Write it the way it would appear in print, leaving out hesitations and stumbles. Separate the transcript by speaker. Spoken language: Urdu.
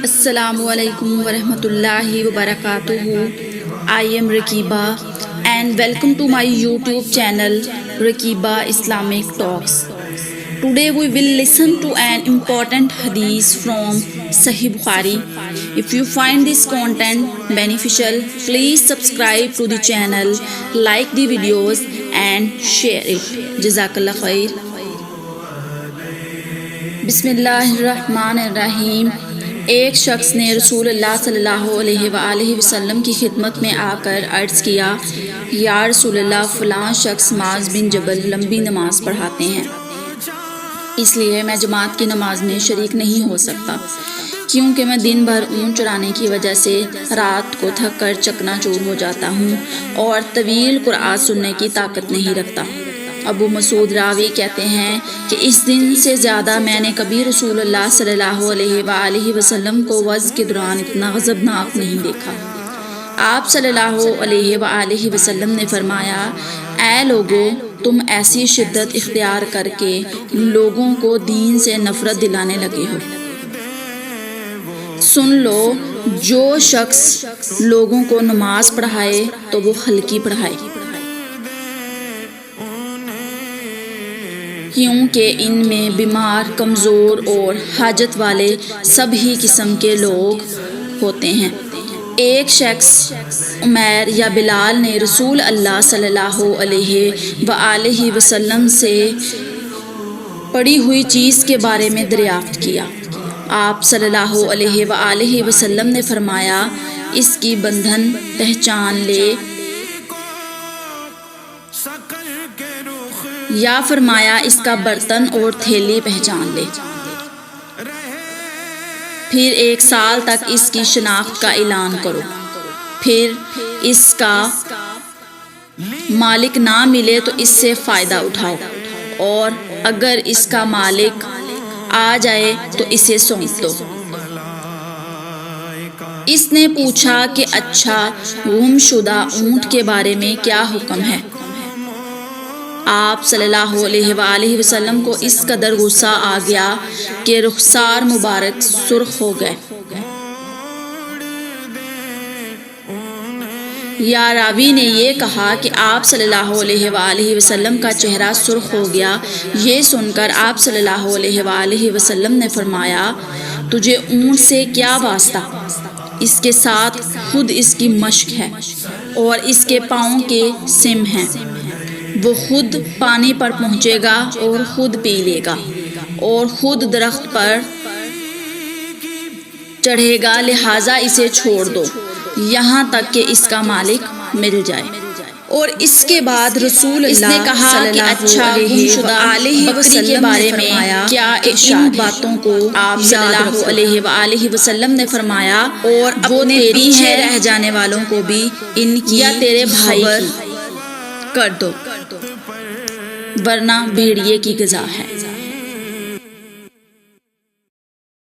Speaker 1: السلام علیکم ورحمۃ اللہ وبرکاتہ. I am Rakiba and welcome to my YouTube channel Rakiba Islamic Talks. Today we will listen to an important hadith from Sahih Bukhari. If you find this content beneficial, please subscribe to the channel, like the videos and share it. Jazakallah khair. بسم اللہ الرحمن الرحیم. ایک شخص نے رسول اللہ صلی اللہ علیہ وآلہ وسلم کی خدمت میں آ کر عرض کیا، یا رسول اللہ، فلاں شخص معاذ بن جبل لمبی نماز پڑھاتے ہیں، اس لیے میں جماعت کی نماز میں شریک نہیں ہو سکتا، کیونکہ میں دن بھر اونٹ چرانے کی وجہ سے رات کو تھک کر چکنا چور ہو جاتا ہوں اور طویل قرآن سننے کی طاقت نہیں رکھتا. ابو مسعود راوی کہتے ہیں کہ اس دن سے زیادہ میں نے کبھی رسول اللہ صلی اللہ علیہ وآلہ وسلم کو وضع کے دوران اتنا غضبناک نہیں دیکھا. آپ صلی اللہ علیہ وآلہ وسلم نے فرمایا، اے لوگو، تم ایسی شدت اختیار کر کے لوگوں کو دین سے نفرت دلانے لگے ہو. سن لو، جو شخص لوگوں کو نماز پڑھائے تو وہ ہلکی پڑھائے، کیونکہ ان میں بیمار، کمزور اور حاجت والے سبھی قسم کے لوگ ہوتے ہیں. ایک شخص عمیر یا بلال نے رسول اللہ صلی اللہ علیہ وآلہ وسلم سے پڑی ہوئی چیز کے بارے میں دریافت کیا. آپ صلی اللہ علیہ وآلہ وسلم نے فرمایا، اس کی بندھن پہچان لے، یا فرمایا اس کا برتن اور تھیلی پہچان لے. پھر 1 سال تک اس کی شناخت کا اعلان کرو. پھر اس کا مالک نہ ملے تو اس سے فائدہ اٹھاؤ، اور اگر اس کا مالک آ جائے تو اسے سونپ دو. اس نے پوچھا کہ اچھا، گم شدہ اونٹ کے بارے میں کیا حکم ہے؟ آپ صلی اللہ علیہ وآلہ وسلم کو اس قدر غصہ آ گیا کہ رخسار مبارک سرخ ہو گئے. یا راوی نے یہ کہا کہ آپ صلی اللہ علیہ وآلہ وسلم کا چہرہ سرخ ہو گیا. یہ سن کر آپ صلی اللہ علیہ وآلہ وسلم نے فرمایا، تجھے اونٹ سے کیا واسطہ؟ اس کے ساتھ خود اس کی مشق ہے اور اس کے پاؤں کے سم ہیں. وہ خود پانی پر پہنچے گا اور خود پی لے گا اور خود درخت پر چڑھے گا، لہٰذا اسے چھوڑ دو یہاں تک کہ اس کا مالک مل جائے. اور اس کے بعد رسول اللہ نے کہا کہ اچھا، گم شدہ بکری کے بارے میں کیا ان باتوں کو آپ صلی اللہ علیہ وآلہ وسلم نے فرمایا، اور وہ تیری ہے رہ جانے والوں کو بھی ان کی یا تیرے بھائی کر دو، ورنہ بھیڑیے کی غذا ہے.